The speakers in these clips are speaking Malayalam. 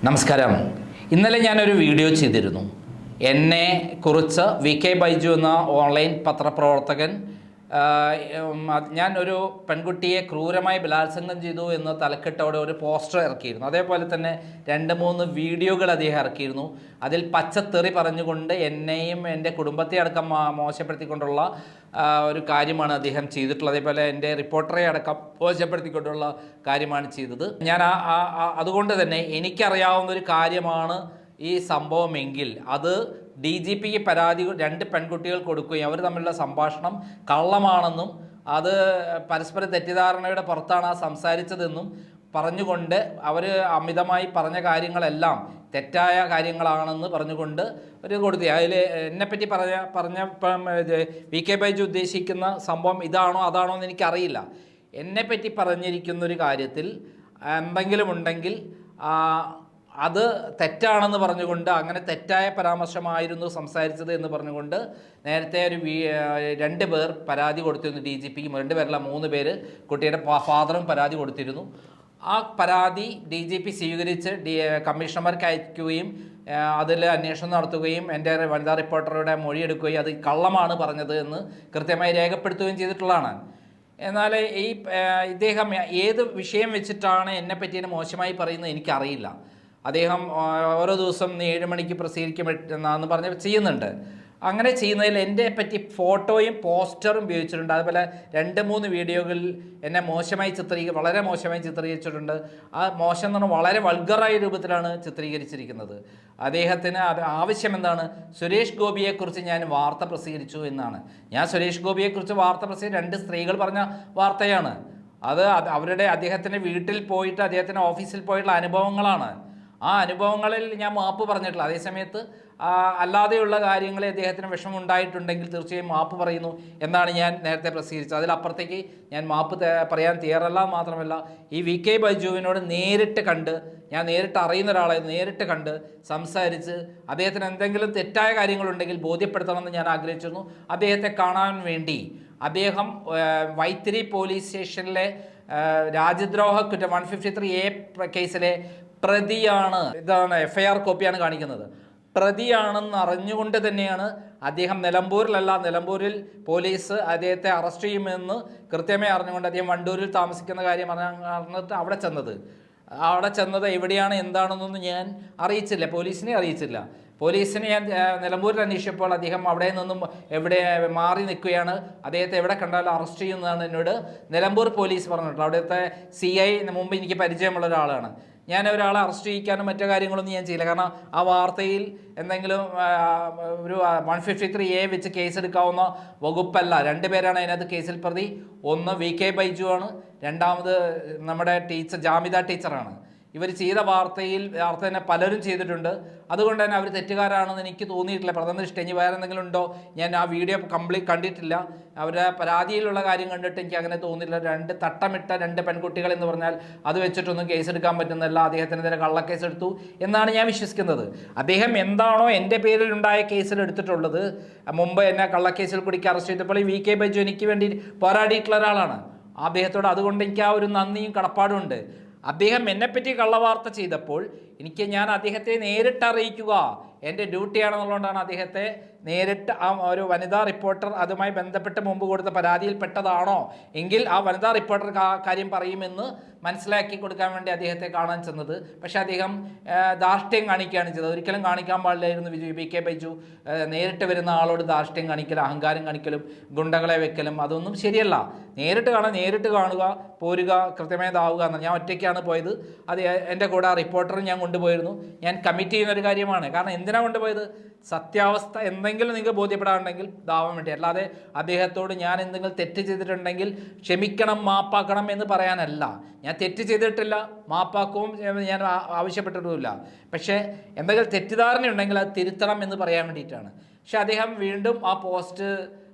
നമസ്കാരം. ഇന്നലെ ഞാനൊരു വീഡിയോ ചെയ്തിരുന്നു. എന്നെ കുറിച്ച് വി കെ ബൈജു എന്ന ഓൺലൈൻ പത്രപ്രവർത്തകൻ ഞാൻ ഒരു പെൺകുട്ടിയെ ക്രൂരമായി ബലാത്സംഗം ചെയ്തു എന്ന് തലക്കെട്ടോടെ ഒരു പോസ്റ്റർ ഇറക്കിയിരുന്നു. അതേപോലെ തന്നെ 2-3 വീഡിയോകൾ അദ്ദേഹം ഇറക്കിയിരുന്നു. അതിൽ പച്ചത്തെറി പറഞ്ഞുകൊണ്ട് എന്നെയും എൻ്റെ കുടുംബത്തെ അടക്കം മോശപ്പെടുത്തിക്കൊണ്ടുള്ള ഒരു കാര്യമാണ് അദ്ദേഹം ചെയ്തിട്ടുള്ളത്. അതേപോലെ എൻ്റെ റിപ്പോർട്ടറെ അടക്കം മോശപ്പെടുത്തിക്കൊണ്ടുള്ള കാര്യമാണ് ചെയ്തത്. ഞാൻ അതുകൊണ്ട് തന്നെ എനിക്കറിയാവുന്ന ഒരു കാര്യമാണ് ഈ സംഭവമെങ്കിൽ അത് DGPക്ക് പരാതി 2 പെൺകുട്ടികൾ കൊടുക്കുകയും അവർ തമ്മിലുള്ള സംഭാഷണം കള്ളമാണെന്നും അത് പരസ്പര തെറ്റിദ്ധാരണയുടെ പുറത്താണ് സംസാരിച്ചതെന്നും പറഞ്ഞുകൊണ്ട് അവർ അമിതമായി പറഞ്ഞ കാര്യങ്ങളെല്ലാം തെറ്റായ കാര്യങ്ങളാണെന്ന് പറഞ്ഞുകൊണ്ട് ഒരു കൊടുത്തി. അതിൽ എന്നെപ്പറ്റി പറഞ്ഞപ്പം വി കെ ബൈജു ഉദ്ദേശിക്കുന്ന സംഭവം ഇതാണോ അതാണോ എന്ന് എനിക്കറിയില്ല. എന്നെപ്പറ്റി പറഞ്ഞിരിക്കുന്നൊരു കാര്യത്തിൽ എന്തെങ്കിലും ഉണ്ടെങ്കിൽ അത് തെറ്റാണെന്ന് പറഞ്ഞുകൊണ്ട്, അങ്ങനെ തെറ്റായ പരാമർശമായിരുന്നു സംസാരിച്ചത് എന്ന് പറഞ്ഞുകൊണ്ട് നേരത്തെ 2 പേർ പരാതി കൊടുത്തിരുന്നു DGPക്ക്. 2 പേരല്ല 3 പേര്, കുട്ടിയുടെ ഫാദറും പരാതി കൊടുത്തിരുന്നു. ആ പരാതി DGP സ്വീകരിച്ച് കമ്മീഷണർമാർക്ക് അയക്കുകയും അതിൽ അന്വേഷണം നടത്തുകയും എൻ്റെ വനിതാ റിപ്പോർട്ടറുടെ മൊഴിയെടുക്കുകയും അത് കള്ളമാണ് പറഞ്ഞത് എന്ന് കൃത്യമായി രേഖപ്പെടുത്തുകയും ചെയ്തിട്ടുള്ളതാണ്. എന്നാൽ ഇദ്ദേഹം ഏത് വിഷയം വെച്ചിട്ടാണ് എന്നെപ്പറ്റി മോശമായി പറയുന്നത് എനിക്കറിയില്ല. അദ്ദേഹം ഓരോ ദിവസം 7 മണിക്ക് പ്രസിദ്ധീകരിക്കുമെന്ന് പറഞ്ഞ് ചെയ്യുന്നുണ്ട്. അങ്ങനെ ചെയ്യുന്നതിൽ എൻ്റെ പറ്റി ഫോട്ടോയും പോസ്റ്ററും ഉപയോഗിച്ചിട്ടുണ്ട്. അതുപോലെ 2-3 വീഡിയോകളിൽ എന്നെ വളരെ മോശമായി ചിത്രീകരിച്ചിട്ടുണ്ട്. ആ മോശം എന്ന് പറഞ്ഞാൽ വളരെ വൾഗറായ രൂപത്തിലാണ് ചിത്രീകരിച്ചിരിക്കുന്നത്. അദ്ദേഹത്തിന് ആവശ്യം എന്താണ്? സുരേഷ് ഗോപിയെക്കുറിച്ച് ഞാൻ വാർത്ത പ്രസിദ്ധീകരിച്ചു എന്നാണ്. ഞാൻ സുരേഷ് ഗോപിയെക്കുറിച്ച് വാർത്ത പ്രസിദ്ധീകരിച്ച 2 സ്ത്രീകൾ പറഞ്ഞ വാർത്തയാണ്. അത് അദ്ദേഹത്തിൻ്റെ വീട്ടിൽ പോയിട്ട് അദ്ദേഹത്തിൻ്റെ ഓഫീസിൽ പോയിട്ടുള്ള അനുഭവങ്ങളാണ്. ആ അനുഭവങ്ങളിൽ ഞാൻ മാപ്പ് പറഞ്ഞിട്ടില്ല. അതേസമയത്ത് അല്ലാതെയുള്ള കാര്യങ്ങളിൽ അദ്ദേഹത്തിന് വിഷമമുണ്ടായിട്ടുണ്ടെങ്കിൽ തീർച്ചയായും മാപ്പ് പറയുന്നു എന്നാണ് ഞാൻ നേരത്തെ പ്രസിദ്ധീകരിച്ചത്. അതിലപ്പുറത്തേക്ക് ഞാൻ മാപ്പ് പറയാൻ തയ്യാറല്ല. മാത്രമല്ല, ഈ വി കെ ബൈജുവിനോട് ഞാൻ നേരിട്ട് അറിയുന്ന ഒരാളെ നേരിട്ട് കണ്ട് സംസാരിച്ച് അദ്ദേഹത്തിന് എന്തെങ്കിലും തെറ്റായ കാര്യങ്ങളുണ്ടെങ്കിൽ ബോധ്യപ്പെടുത്തണമെന്ന് ഞാൻ ആഗ്രഹിച്ചിരുന്നു. അദ്ദേഹത്തെ കാണാൻ വേണ്ടി അദ്ദേഹം വൈത്തിരി പോലീസ് സ്റ്റേഷനിലെ രാജ്യദ്രോഹ കുറ്റം 153A കേസിലെ പ്രതിയാണ്. ഇതാണ് FIR കോപ്പിയാണ് കാണിക്കുന്നത്. പ്രതിയാണെന്ന് അറിഞ്ഞുകൊണ്ട് തന്നെയാണ് അദ്ദേഹം നിലമ്പൂരിൽ പോലീസ് അദ്ദേഹത്തെ അറസ്റ്റ് ചെയ്യുമെന്ന് കൃത്യമായി അറിഞ്ഞുകൊണ്ട് അദ്ദേഹം വണ്ടൂരിൽ താമസിക്കുന്ന കാര്യം അറിഞ്ഞിട്ട് അവിടെ ചെന്നത് എവിടെയാണ് എന്താണെന്നൊന്നും ഞാൻ അറിയിച്ചില്ല, പോലീസിനെ അറിയിച്ചില്ല. പോലീസിനെ ഞാൻ നിലമ്പൂരിൽ അന്വേഷിച്ചപ്പോൾ അദ്ദേഹം അവിടെ നിന്നും മാറി നിൽക്കുകയാണ്. അദ്ദേഹത്തെ എവിടെ കണ്ടാലും അറസ്റ്റ് ചെയ്യുന്നതാണ് എന്നോട് നിലമ്പൂർ പോലീസ് പറഞ്ഞിട്ടുള്ളത്. അവിടുത്തെ CI മുമ്പ് എനിക്ക് പരിചയമുള്ള ഒരാളാണ്. ഞാൻ ഒരാളെ അറസ്റ്റ് ചെയ്യിക്കാനും മറ്റു കാര്യങ്ങളൊന്നും ഞാൻ ചെയ്യില്ല. കാരണം ആ വാർത്തയിൽ എന്തെങ്കിലും ഒരു 153A വെച്ച് കേസെടുക്കാവുന്ന വകുപ്പല്ല. 2 പേരാണ് അതിനകത്ത് കേസിൽ പ്രതി. ഒന്ന് വി കെ ബൈജു ആണ്, രണ്ടാമത് നമ്മുടെ ജാമിദ ടീച്ചറാണ്. ഇവർ ചെയ്ത വാർത്ത തന്നെ പലരും ചെയ്തിട്ടുണ്ട്. അതുകൊണ്ട് തന്നെ അവർ തെറ്റുകാരാണെന്ന് എനിക്ക് തോന്നിയിട്ടില്ല. പ്രഥമദൃഷ്ടി ഇനി വേറെ എന്തെങ്കിലും ഉണ്ടോ, ഞാൻ ആ വീഡിയോ കംപ്ലീറ്റ് കണ്ടിട്ടില്ല. അവരുടെ പരാതിയിലുള്ള കാര്യം കണ്ടിട്ട് എനിക്ക് അങ്ങനെ തോന്നിയില്ല. 2 തട്ടമിട്ട 2 പെൺകുട്ടികൾ എന്ന് പറഞ്ഞാൽ അത് വെച്ചിട്ടൊന്നും കേസെടുക്കാൻ പറ്റുന്നില്ല. അദ്ദേഹത്തിനെതിരെ കള്ളക്കേസെടുത്തു എന്നാണ് ഞാൻ വിശ്വസിക്കുന്നത്. അദ്ദേഹം എന്താണോ എൻ്റെ പേരിലുണ്ടായ കേസിൽ എടുത്തിട്ടുള്ളത്, മുമ്പ് എന്നെ കള്ളക്കേസിൽ കുടിക്ക് അറസ്റ്റ് ചെയ്തപ്പോൾ ഈ വി കെ ബൈജു എനിക്ക് വേണ്ടി പോരാടിയിട്ടുള്ള ഒരാളാണ്. അദ്ദേഹത്തോട് അതുകൊണ്ട് എനിക്ക് ആ ഒരു നന്ദിയും കടപ്പാടും ഉണ്ട്. അദ്ദേഹം എന്നെപ്പറ്റി കള്ളവാർത്ത ചെയ്തപ്പോൾ ഞാൻ അദ്ദേഹത്തെ നേരിട്ട് അറിയിക്കുക എൻ്റെ ഡ്യൂട്ടിയാണെന്നുള്ളതുകൊണ്ടാണ് അദ്ദേഹത്തെ നേരിട്ട് ഒരു വനിതാ റിപ്പോർട്ടർ അതുമായി ബന്ധപ്പെട്ട് മുമ്പ് കൊടുത്ത പരാതിയിൽ പെട്ടതാണോ എങ്കിൽ ആ വനിതാ റിപ്പോർട്ടർ കാര്യം പറയുമെന്ന് മനസ്സിലാക്കി കൊടുക്കാൻ വേണ്ടി അദ്ദേഹത്തെ കാണാൻ ചെന്നത്. പക്ഷേ അദ്ദേഹം ധാർഷ്ട്യം കാണിക്കുകയാണ് ചെയ്തത്. ഒരിക്കലും കാണിക്കാൻ പാടില്ലായിരുന്നു. വി കെ ബൈജു നേരിട്ട് വരുന്ന ആളോട് ധാർഷ്ട്യം കാണിക്കലും അഹങ്കാരം കാണിക്കലും ഗുണ്ടകളെ വെക്കലും അതൊന്നും ശരിയല്ല. നേരിട്ട് കാണുക, പോരുക, കൃത്യമായതാവുക എന്ന്. ഞാൻ ഒറ്റയ്ക്കാണ് പോയത്. അത് എൻ്റെ കൂടെ ആ റിപ്പോർട്ടറും ഞാൻ കൊണ്ടുപോയിരുന്നു. ഞാൻ കമ്മിറ്റ് ചെയ്യുന്നൊരു കാര്യമാണ്. കാരണം എന്തിനാണ് കൊണ്ടുപോയത്? സത്യാവസ്ഥ എന്തെങ്കിലും നിങ്ങൾക്ക് ബോധ്യപ്പെടാനുണ്ടെങ്കിൽ ഇതാവാൻ വേണ്ടി, അല്ലാതെ അദ്ദേഹത്തോട് ഞാൻ എന്തെങ്കിലും തെറ്റ് ചെയ്തിട്ടുണ്ടെങ്കിൽ ക്ഷമിക്കണം, മാപ്പാക്കണം എന്ന് പറയാനല്ല. ഞാൻ തെറ്റ് ചെയ്തിട്ടില്ല, മാപ്പാക്കവും ഞാൻ ആവശ്യപ്പെട്ടിട്ടുമില്ല. പക്ഷേ എന്തെങ്കിലും തെറ്റിദ്ധാരണയുണ്ടെങ്കിൽ അത് തിരുത്തണം എന്ന് പറയാൻ വേണ്ടിയിട്ടാണ്. പക്ഷെ അദ്ദേഹം വീണ്ടും ആ പോസ്റ്റ്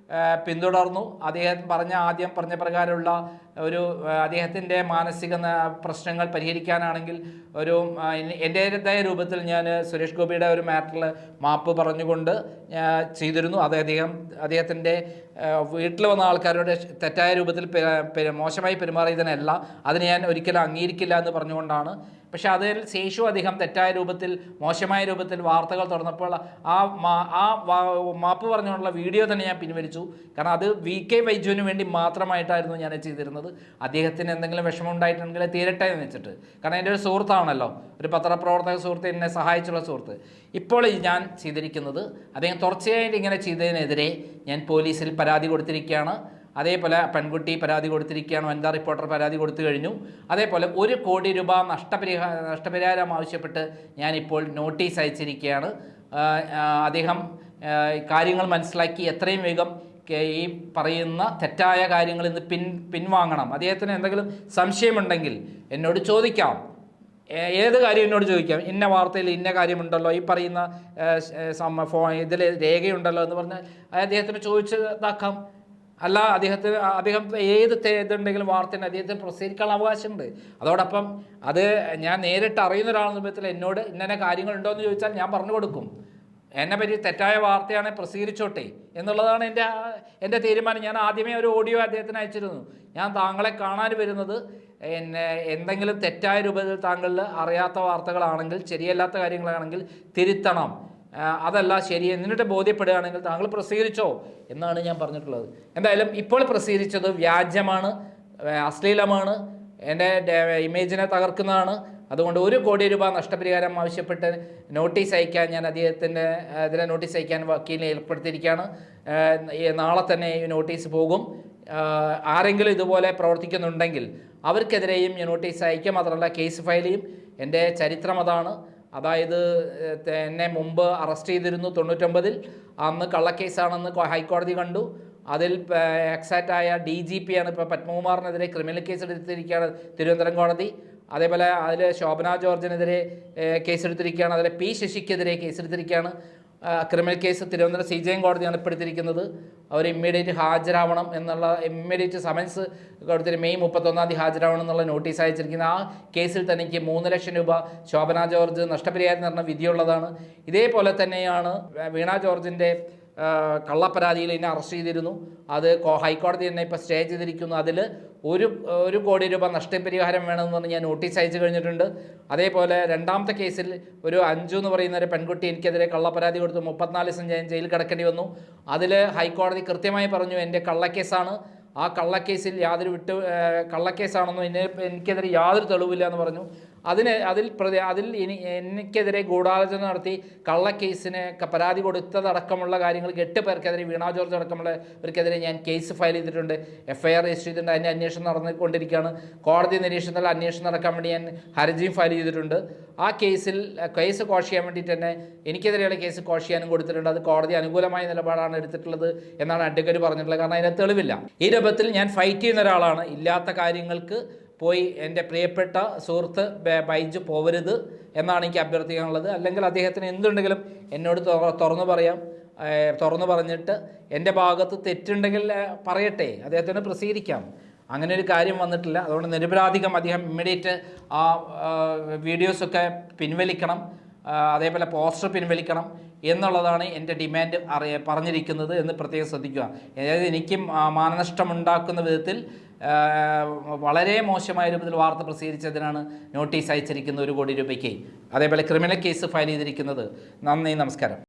പിന്തുടർന്നു. ആദ്യം പറഞ്ഞ പ്രകാരമുള്ള ഒരു അദ്ദേഹത്തിൻ്റെ മാനസിക പ്രശ്നങ്ങൾ പരിഹരിക്കാനാണെങ്കിൽ എൻ്റേതായ രൂപത്തിൽ ഞാൻ സുരേഷ് ഗോപിയുടെ ഒരു മാറ്ററിൽ മാപ്പ് പറഞ്ഞുകൊണ്ട് ചെയ്തിരുന്നു. അത് അദ്ദേഹത്തിൻ്റെ വീട്ടിൽ വന്ന ആൾക്കാരോട് തെറ്റായ രൂപത്തിൽ മോശമായി പെരുമാറിയതിനല്ല, അതിന് ഞാൻ ഒരിക്കലും അംഗീകരിക്കില്ല എന്ന് പറഞ്ഞുകൊണ്ടാണ് പക്ഷേ അതിൽ ശേഷവും അദ്ദേഹം തെറ്റായ രൂപത്തിൽ മോശമായ രൂപത്തിൽ വാർത്തകൾ തുറന്നപ്പോൾ മാപ്പ് പറഞ്ഞുകൊണ്ടുള്ള വീഡിയോ തന്നെ ഞാൻ പിൻവലിച്ചു. കാരണം അത് VK ബൈജുവിന് വേണ്ടി മാത്രമായിട്ടായിരുന്നു ഞാൻ ചെയ്തിരുന്നത്. അദ്ദേഹത്തിന് എന്തെങ്കിലും വിഷമം ഉണ്ടായിട്ടുണ്ടെങ്കിൽ തീരട്ടെ എന്ന് വെച്ചിട്ട്. കാരണം എൻ്റെ ഒരു സുഹൃത്താണല്ലോ, ഒരു പത്രപ്രവർത്തക സുഹൃത്ത്, എന്നെ സഹായിച്ചുള്ള സുഹൃത്ത്. ഇപ്പോൾ ഞാൻ ചെയ്തിരിക്കുന്നത്, അദ്ദേഹം തുടർച്ചയായിട്ട് ഇങ്ങനെ ചെയ്തതിനെതിരെ ഞാൻ പോലീസിൽ പരാതി കൊടുത്തിരിക്കുകയാണ്. അതേപോലെ പെൺകുട്ടി പരാതി കൊടുത്തിരിക്കുകയാണ്, വനിതാ റിപ്പോർട്ടർ പരാതി കൊടുത്തു കഴിഞ്ഞു. അതേപോലെ 1 കോടി രൂപ നഷ്ടപരിഹാരം ആവശ്യപ്പെട്ട് ഞാനിപ്പോൾ നോട്ടീസ് അയച്ചിരിക്കുകയാണ്. അദ്ദേഹം കാര്യങ്ങൾ മനസ്സിലാക്കി എത്രയും വേഗം ഈ പറയുന്ന തെറ്റായ കാര്യങ്ങളിൽ നിന്ന് പിൻവാങ്ങണം. അദ്ദേഹത്തിന് എന്തെങ്കിലും സംശയമുണ്ടെങ്കിൽ എന്നോട് ചോദിക്കാം, ഏത് കാര്യം എന്നോട് ചോദിക്കാം. ഇന്ന വാർത്തയിൽ ഇന്ന കാര്യമുണ്ടല്ലോ, ഈ പറയുന്ന ഇതിൽ രേഖയുണ്ടല്ലോ എന്ന് പറഞ്ഞാൽ അദ്ദേഹത്തിന് ചോദിച്ചതാക്കാം. അല്ല, അദ്ദേഹം ഏത് ഇതുണ്ടെങ്കിലും വാർത്തയിൽ അദ്ദേഹത്തിന് പ്രസിദ്ധീകരിക്കാനുള്ള അവകാശമുണ്ട്. അതോടൊപ്പം അത് ഞാൻ നേരിട്ട് അറിയുന്ന ഒരാളെന്ന വിധത്തിൽ എന്നോട് ഇന്ന കാര്യങ്ങളുണ്ടോ എന്ന് ചോദിച്ചാൽ ഞാൻ പറഞ്ഞു കൊടുക്കും. എന്നെ പറ്റി തെറ്റായ വാർത്തയാണ്, പ്രസിദ്ധീകരിച്ചോട്ടെ എന്നുള്ളതാണ് എൻ്റെ തീരുമാനം. ഞാൻ ആദ്യമേ ഒരു ഓഡിയോ അദ്ദേഹത്തിന് അയച്ചിരുന്നു. ഞാൻ താങ്കളെ കാണാൻ വരുന്നത് എന്തെങ്കിലും തെറ്റായ രൂപത്തിൽ താങ്കളിൽ അറിയാത്ത വാർത്തകളാണെങ്കിൽ, ശരിയല്ലാത്ത കാര്യങ്ങളാണെങ്കിൽ തിരുത്തണം, അതല്ല ശരി എന്നിട്ട് ബോധ്യപ്പെടുകയാണെങ്കിൽ താങ്കൾ പ്രസിദ്ധീകരിച്ചോ എന്നാണ് ഞാൻ പറഞ്ഞിട്ടുള്ളത്. എന്തായാലും ഇപ്പോൾ പ്രസിദ്ധീകരിച്ചത് വ്യാജമാണ്, അശ്ലീലമാണ്, എൻ്റെ ഇമേജിനെ തകർക്കുന്നതാണ്. അതുകൊണ്ട് 1 കോടി രൂപ നഷ്ടപരിഹാരം ആവശ്യപ്പെട്ട് നോട്ടീസ് അയക്കാൻ ഞാൻ അദ്ദേഹത്തിൻ്റെ ഇതിനെ നോട്ടീസ് അയക്കാൻ വക്കീലിനെ ഏർപ്പെടുത്തിയിരിക്കുകയാണ്. നാളെ തന്നെ ഈ നോട്ടീസ് പോകും. ആരെങ്കിലും ഇതുപോലെ പ്രവർത്തിക്കുന്നുണ്ടെങ്കിൽ അവർക്കെതിരെയും ഈ നോട്ടീസ് അയക്കുക, മാത്രമല്ല കേസ് ഫയൽ ചെയ്യും. എൻ്റെ ചരിത്രം അതാണ്. അതായത് എന്നെ മുമ്പ് അറസ്റ്റ് ചെയ്തിരുന്നു 99-ൽ. അന്ന് കള്ളക്കേസാണെന്ന് ഹൈക്കോടതി കണ്ടു. അതിൽ എക്സാക്റ്റായ DGP ആണ് ഇപ്പോൾ പത്മകുമാറിനെതിരെ ക്രിമിനൽ കേസ് എടുത്തിരിക്കുകയാണ് തിരുവനന്തപുരം കോടതി. അതേപോലെ അതിൽ ശോഭന ജോർജിനെതിരെ കേസെടുത്തിരിക്കുകയാണ്. അതിൽ P ശശിക്കെതിരെ കേസെടുത്തിരിക്കുകയാണ്. ക്രിമിനൽ കേസ് തിരുവനന്തപുരം CJM കോടതിയാണ് പെടുത്തിയിരിക്കുന്നത്. അവർ ഇമ്മീഡിയറ്റ് ഹാജരാവണം എന്നുള്ള, ഇമ്മീഡിയറ്റ് സമൻസ് കൊടുത്തിട്ട് മെയ് 31 ഹാജരാവണം എന്നുള്ള നോട്ടീസ് അയച്ചിരിക്കുന്നത്. ആ കേസിൽ തനിക്ക് 3 ലക്ഷം രൂപ ശോഭന ജോർജ് നഷ്ടപരിഹാരം എന്ന് പറഞ്ഞ വിധിയുള്ളതാണ്. ഇതേപോലെ തന്നെയാണ് വീണ ജോർജിൻ്റെ കള്ളപ്പരാതിയിൽ എന്നെ അറസ്റ്റ് ചെയ്തിരുന്നു. അത് ഹൈക്കോടതി തന്നെ ഇപ്പോൾ സ്റ്റേ ചെയ്തിരിക്കുന്നു. അതിൽ 1 കോടി രൂപ നഷ്ടപരിഹാരം വേണമെന്ന് പറഞ്ഞ് ഞാൻ നോട്ടീസ് അയച്ചു കഴിഞ്ഞിട്ടുണ്ട്. അതേപോലെ രണ്ടാമത്തെ കേസിൽ ഒരു അഞ്ജു എന്ന് പറയുന്ന ഒരു പെൺകുട്ടി എനിക്കെതിരെ കള്ളപ്പരാതി കൊടുത്തു. 34 ദിവസം ഞാൻ ജയിലിൽ കിടക്കേണ്ടി വന്നു. അതിൽ ഹൈക്കോടതി കൃത്യമായി പറഞ്ഞു എൻ്റെ കള്ളക്കേസാണ്, ആ കള്ളക്കേസിൽ കള്ളക്കേസാണെന്നും എനിക്കെതിരെ യാതൊരു തെളിവില്ല എന്ന് പറഞ്ഞു. അതിൽ എനിക്കെതിരെ ഗൂഢാലോചന നടത്തി കള്ളക്കേസിന് പരാതി കൊടുത്തതടക്കമുള്ള കാര്യങ്ങൾക്ക് 8 പേർക്കെതിരെ, വീണ ജോർജ് അടക്കമുള്ളവർക്കെതിരെ ഞാൻ കേസ് ഫയൽ ചെയ്തിട്ടുണ്ട്, FIR രജിസ്റ്റർ ചെയ്തിട്ടുണ്ട്. അതിൻ്റെ അന്വേഷണം നടന്നുകൊണ്ടിരിക്കുകയാണ്. കോടതി നിരീക്ഷണത്തിൽ അന്വേഷണം നടക്കാൻ വേണ്ടി ഞാൻ ഹർജിയും ഫയൽ ചെയ്തിട്ടുണ്ട്. ആ കേസ് കോഷ് ചെയ്യാൻ വേണ്ടിയിട്ട് തന്നെ എനിക്കെതിരെയുള്ള കേസ് കോഷ് ചെയ്യാനും കൊടുത്തിട്ടുണ്ട്. അത് കോടതി അനുകൂലമായ നിലപാടാണ് എടുത്തിട്ടുള്ളത് എന്നാണ് അഡ്വക്കേറ്റ് പറഞ്ഞിട്ടുള്ളത്. കാരണം അതിന് തെളിവില്ല. ഈ രൂപത്തിൽ ഞാൻ ഫൈറ്റ് ചെയ്യുന്ന ഒരാളാണ്. ഇല്ലാത്ത കാര്യങ്ങൾക്ക് പോയി എൻ്റെ പ്രിയപ്പെട്ട സുഹൃത്ത് ബൈജു പോവരുത് എന്നാണ് എനിക്ക് അഭ്യർത്ഥിക്കാനുള്ളത്. അല്ലെങ്കിൽ അദ്ദേഹത്തിന് എന്തുണ്ടെങ്കിലും എന്നോട് തുറന്നു പറഞ്ഞിട്ട് എൻ്റെ ഭാഗത്ത് തെറ്റുണ്ടെങ്കിൽ പറയട്ടെ, അദ്ദേഹത്തിന് പ്രസിദ്ധീകരിക്കാം. അങ്ങനെ ഒരു കാര്യം വന്നിട്ടില്ല. അതുകൊണ്ട് നിരപരാധികം അദ്ദേഹം ഇമ്മീഡിയറ്റ് ആ വീഡിയോസൊക്കെ പിൻവലിക്കണം, അതേപോലെ പോസ്റ്റർ പിൻവലിക്കണം എന്നുള്ളതാണ് എൻ്റെ ഡിമാൻഡ് പറഞ്ഞിരിക്കുന്നത് എന്ന് പ്രത്യേകം ശ്രദ്ധിക്കുക. അതായത് എനിക്ക് മാനനഷ്ടമുണ്ടാക്കുന്ന വിധത്തിൽ വളരെ മോശമായ രൂപത്തിൽ വാർത്ത പ്രസിദ്ധീകരിച്ചതിനാണ് നോട്ടീസ് അയച്ചിരിക്കുന്നത് 1 കോടി രൂപയ്ക്ക്. അതേപോലെ ക്രിമിനൽ കേസ് ഫയൽ ചെയ്തിരിക്കുന്നത്. നന്ദി, നമസ്കാരം.